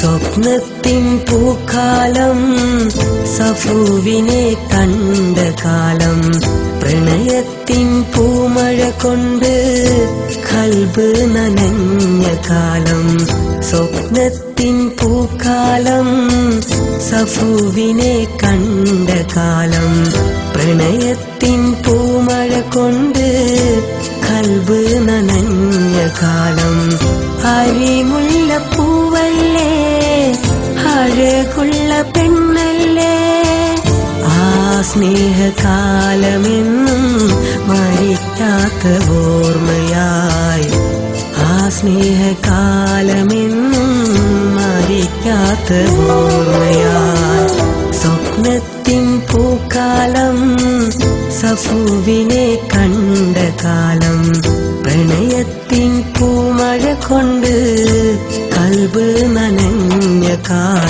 സ്വപ്നത്തിൻ പൂക്കാലം സഫുവിനെ കണ്ട കാലം പ്രണയത്തിൻ പൂമഴ കൊണ്ട് ഖൽബ് നനഞ്ഞ കാലം സ്വപ്നത്തിൻ പൂക്കാലം സഫുവിനെ കണ്ട കാലം പ്രണയത്തിൻ പൂമഴ കൊണ്ട് ഖൽബ് നനഞ്ഞ കാലം അരിമുല്ല പൂവല്ലേ അഴകുള്ള പെണ്ണല്ലേ ആ സ്നേഹകാലമെന്നും മരിക്കാത്ത ഓർമ്മയായി ആ സ്നേഹകാലമെന്നും മരിക്കാത്ത ഓർമ്മയായി സ്വപ്നത്തിൻ പൂക്കാലം സഫുവിനെ കണ്ട കാലം പ്രണയത്തിൻ പൂമഴ കൊണ്ട് ഖൽബ് നനഞ്ഞ കാലം